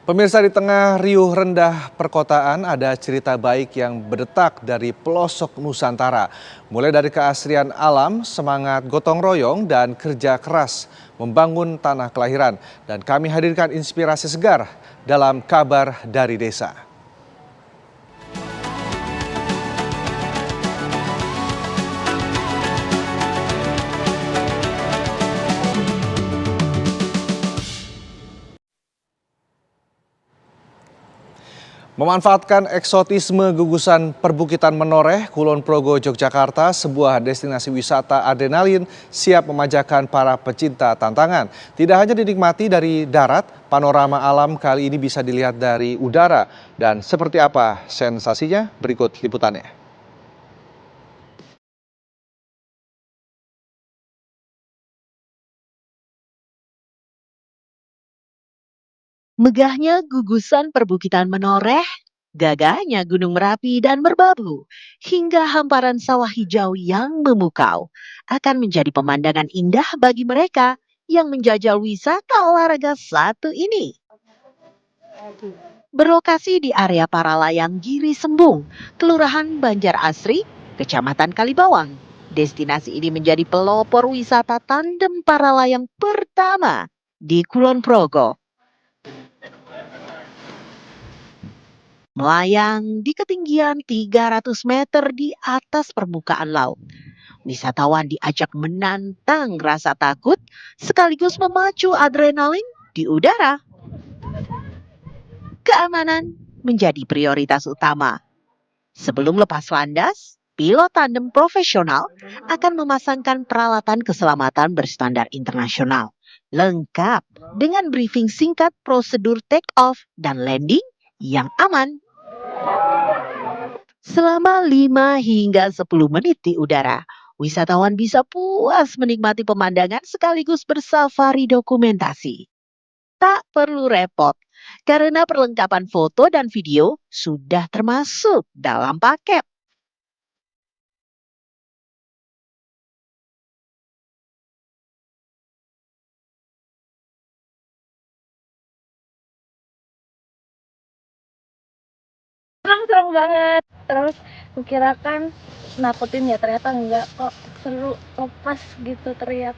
Pemirsa, di tengah riuh rendah perkotaan ada cerita baik yang berdetak dari pelosok Nusantara. Mulai dari keasrian alam, semangat gotong royong dan kerja keras membangun tanah kelahiran. Dan kami hadirkan inspirasi segar dalam Kabar dari Desa. Memanfaatkan eksotisme gugusan perbukitan Menoreh, Kulon Progo, Yogyakarta, sebuah destinasi wisata adrenalin siap memanjakan para pecinta tantangan. Tidak hanya dinikmati dari darat, panorama alam kali ini bisa dilihat dari udara. Dan seperti apa sensasinya? Berikut liputannya. Megahnya gugusan perbukitan Menoreh, gagahnya Gunung Merapi dan Merbabu, hingga hamparan sawah hijau yang memukau akan menjadi pemandangan indah bagi mereka yang menjajal wisata olahraga satu ini. Berlokasi di area Paralayang Giri Sembung, Kelurahan Banjar Asri, Kecamatan Kalibawang. Destinasi ini menjadi pelopor wisata tandem para layang pertama di Kulon Progo. Melayang di ketinggian 300 meter di atas permukaan laut. Wisatawan diajak menantang rasa takut sekaligus memacu adrenalin di udara. Keamanan menjadi prioritas utama. Sebelum lepas landas, pilot tandem profesional akan memasangkan peralatan keselamatan berstandar internasional. Lengkap dengan briefing singkat prosedur take off dan landing yang aman. Selama 5 hingga 10 menit di udara, wisatawan bisa puas menikmati pemandangan sekaligus bersafari dokumentasi. Tak perlu repot, karena perlengkapan foto dan video sudah termasuk dalam paket. Serem banget. Terus kukirakan nakutin ya, ternyata enggak kok, seru, lepas gitu teriak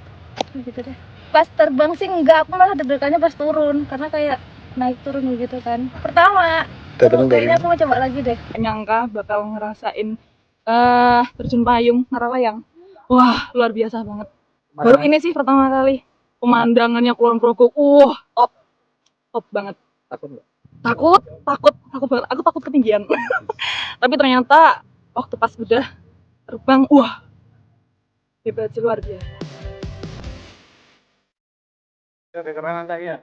gitu deh. Pas terbang sih enggak, aku malah deg-degannya pas turun karena kayak naik turun gitu kan. Pertama kayaknya aku mau coba lagi deh. Nyangka bakal ngerasain terjun payung Naralayang. Wah, luar biasa banget. Baru ini sih pertama kali. Pemandangannya Kulon Progo. Top banget. Takut nggak? Takut banget. Aku takut ketinggian. Tapi ternyata waktu pas udah terbang, wah, hebat sih, luar biasa. Kekerangan saya.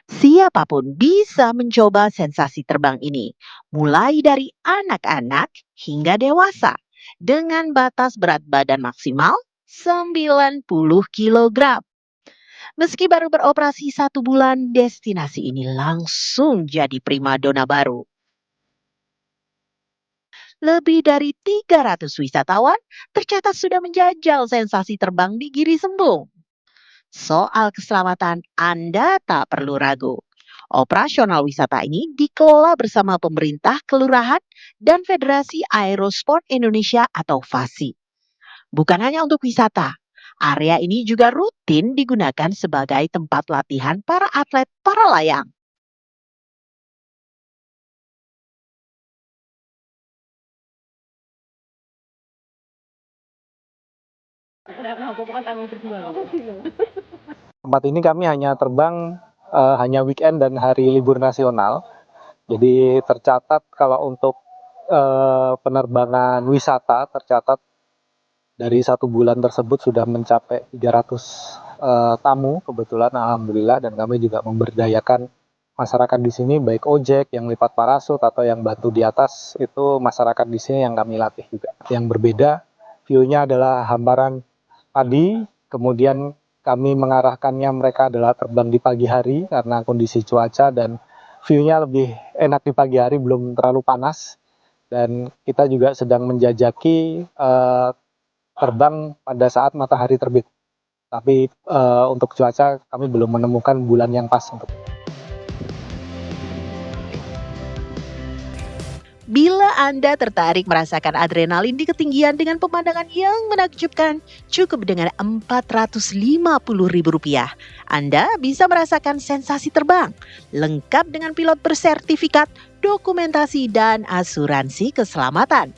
Siapapun bisa mencoba sensasi terbang ini, mulai dari anak-anak hingga dewasa, dengan batas berat badan maksimal 90 kg. Meski baru beroperasi 1 bulan, destinasi ini langsung jadi primadona baru. Lebih dari 300 wisatawan tercatat sudah menjajal sensasi terbang di Giri Sembung. Soal keselamatan Anda tak perlu ragu. Operasional wisata ini dikelola bersama pemerintah, kelurahan, dan Federasi Aerosport Indonesia atau FASI. Bukan hanya untuk wisata, area ini juga rutin digunakan sebagai tempat latihan para atlet para layang. Tempat ini kami hanya terbang hanya weekend dan hari libur nasional. Jadi tercatat kalau untuk penerbangan wisata tercatat dari 1 bulan tersebut sudah mencapai 300 tamu kebetulan, alhamdulillah, dan kami juga memberdayakan masyarakat di sini, baik ojek yang lipat parasut atau yang bantu di atas, itu masyarakat di sini yang kami latih juga. Yang berbeda, view-nya adalah hamparan padi, kemudian kami mengarahkannya mereka adalah terbang di pagi hari karena kondisi cuaca dan view-nya lebih enak di pagi hari, belum terlalu panas. Dan kita juga sedang menjajaki terbang pada saat matahari terbit. Tapi untuk cuaca kami belum menemukan bulan yang pas untuk. Bila Anda tertarik merasakan adrenalin di ketinggian dengan pemandangan yang menakjubkan, cukup dengan Rp450.000. Anda bisa merasakan sensasi terbang, lengkap dengan pilot bersertifikat, dokumentasi, dan asuransi keselamatan.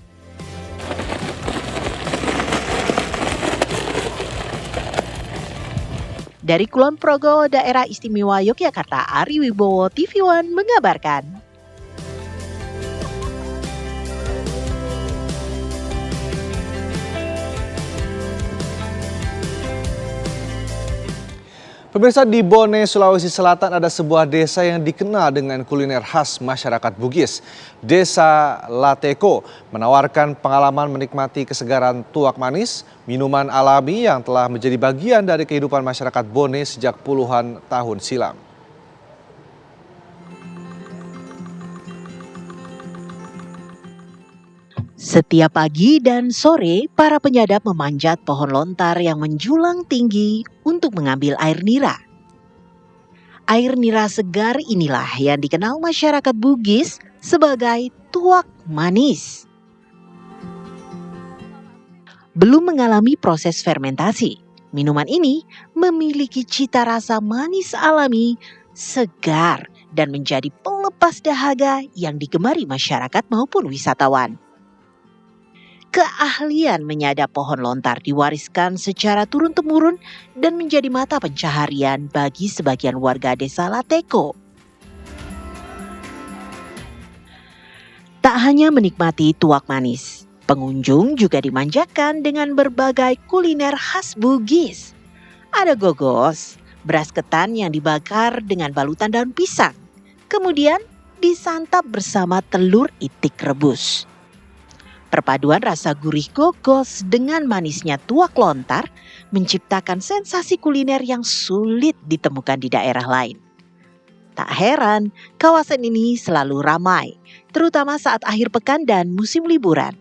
Dari Kulon Progo, Daerah Istimewa Yogyakarta, Ari Wibowo, TV One mengabarkan. Pemirsa, di Bone, Sulawesi Selatan ada sebuah desa yang dikenal dengan kuliner khas masyarakat Bugis. Desa Lateko menawarkan pengalaman menikmati kesegaran tuak manis, minuman alami yang telah menjadi bagian dari kehidupan masyarakat Bone sejak puluhan tahun silam. Setiap pagi dan sore, para penyadap memanjat pohon lontar yang menjulang tinggi untuk mengambil air nira. Air nira segar inilah yang dikenal masyarakat Bugis sebagai tuak manis. Belum mengalami proses fermentasi, minuman ini memiliki cita rasa manis alami, segar, dan menjadi pelepas dahaga yang digemari masyarakat maupun wisatawan. Keahlian menyadap pohon lontar diwariskan secara turun-temurun dan menjadi mata pencaharian bagi sebagian warga desa Lateko. Tak hanya menikmati tuak manis, pengunjung juga dimanjakan dengan berbagai kuliner khas Bugis. Ada gogos, beras ketan yang dibakar dengan balutan daun pisang, kemudian disantap bersama telur itik rebus. Perpaduan rasa gurih gogos dengan manisnya tuak lontar menciptakan sensasi kuliner yang sulit ditemukan di daerah lain. Tak heran, kawasan ini selalu ramai, terutama saat akhir pekan dan musim liburan.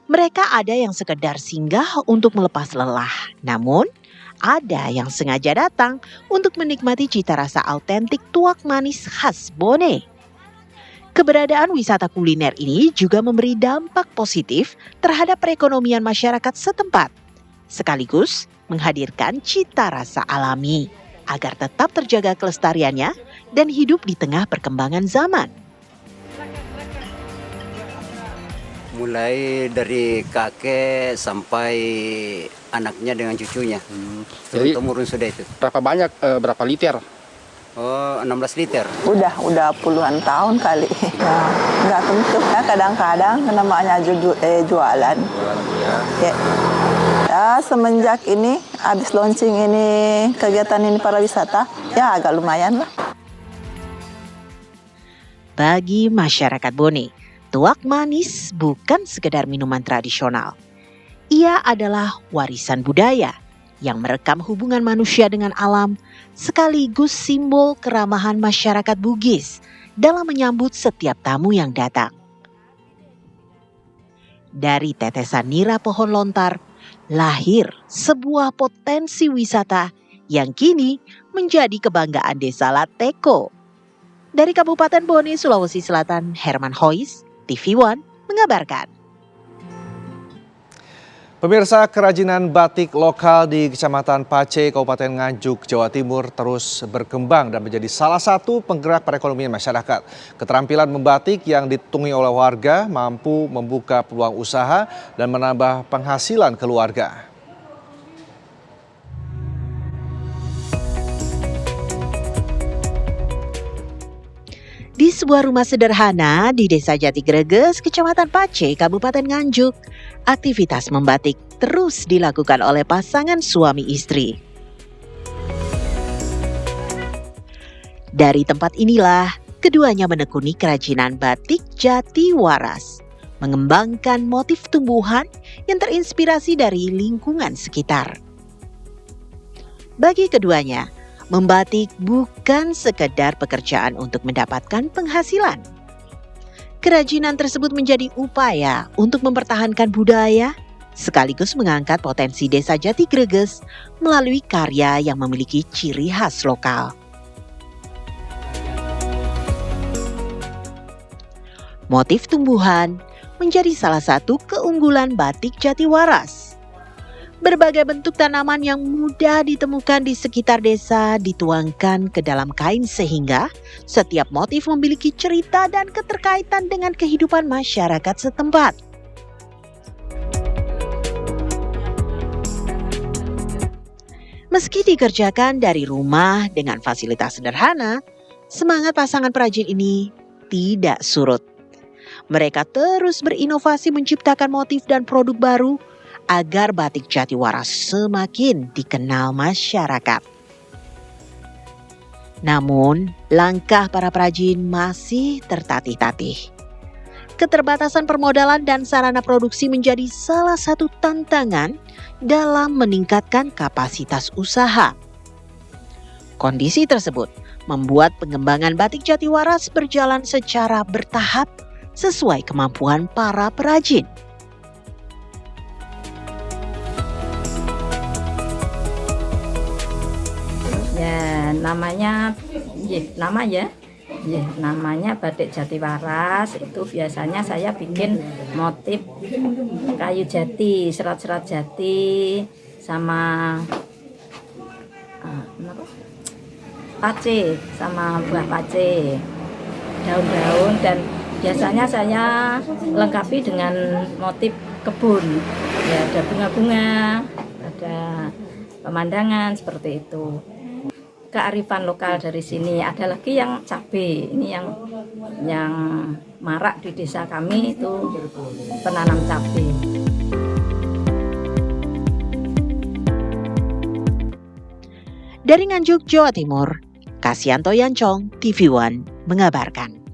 Mereka ada yang sekedar singgah untuk melepas lelah, namun ada yang sengaja datang untuk menikmati cita rasa autentik tuak manis khas Bone. Keberadaan wisata kuliner ini juga memberi dampak positif terhadap perekonomian masyarakat setempat, sekaligus menghadirkan cita rasa alami agar tetap terjaga kelestariannya dan hidup di tengah perkembangan zaman. Mulai dari kakek sampai anaknya dengan cucunya. Jadi Turun-temurun sudah itu. berapa banyak, berapa liter? Oh, 16 liter. Udah puluhan tahun kali. Ya, nggak tentu ya, kadang-kadang namanya jualan. Ya. Ya, semenjak ini habis launching ini kegiatan ini para wisata, ya agak lumayan lah. Bagi masyarakat Bone, tuak manis bukan sekedar minuman tradisional. Ia adalah warisan budaya yang merekam hubungan manusia dengan alam, sekaligus simbol keramahan masyarakat Bugis dalam menyambut setiap tamu yang datang. Dari tetesan nira pohon lontar, lahir sebuah potensi wisata yang kini menjadi kebanggaan desa Lateko. Dari Kabupaten Bone, Sulawesi Selatan, Herman Hois, TV One mengabarkan. Pemirsa, kerajinan batik lokal di Kecamatan Pace, Kabupaten Nganjuk, Jawa Timur terus berkembang dan menjadi salah satu penggerak perekonomian masyarakat. Keterampilan membatik yang ditungi oleh warga mampu membuka peluang usaha dan menambah penghasilan keluarga. Di sebuah rumah sederhana di Desa Jati Greges, Kecamatan Pace, Kabupaten Nganjuk, aktivitas membatik terus dilakukan oleh pasangan suami istri. Dari tempat inilah, keduanya menekuni kerajinan batik jati waras, mengembangkan motif tumbuhan yang terinspirasi dari lingkungan sekitar. Bagi keduanya, membatik bukan sekedar pekerjaan untuk mendapatkan penghasilan. Kerajinan tersebut menjadi upaya untuk mempertahankan budaya sekaligus mengangkat potensi desa Jati Greges melalui karya yang memiliki ciri khas lokal. Motif tumbuhan menjadi salah satu keunggulan batik Jatiwaras. Berbagai bentuk tanaman yang mudah ditemukan di sekitar desa dituangkan ke dalam kain sehingga setiap motif memiliki cerita dan keterkaitan dengan kehidupan masyarakat setempat. Meski dikerjakan dari rumah dengan fasilitas sederhana, semangat pasangan perajin ini tidak surut. Mereka terus berinovasi menciptakan motif dan produk baru agar batik Jatiwaras semakin dikenal masyarakat. Namun, langkah para perajin masih tertatih-tatih. Keterbatasan permodalan dan sarana produksi menjadi salah satu tantangan dalam meningkatkan kapasitas usaha. Kondisi tersebut membuat pengembangan batik Jatiwaras berjalan secara bertahap sesuai kemampuan para perajin. Ya, namanya namanya batik Jatiwaras. Itu biasanya saya bikin motif kayu jati, serat-serat jati sama pace, sama buah pace, daun-daun, dan biasanya saya lengkapi dengan motif kebun. Ya, ada bunga-bunga, ada pemandangan seperti itu. Kearifan lokal dari sini. Ada lagi yang cabai. Ini yang marak di desa kami itu penanam cabai. Dari Nganjuk, Jawa Timur, Kasyanto Yancong, TV One mengabarkan.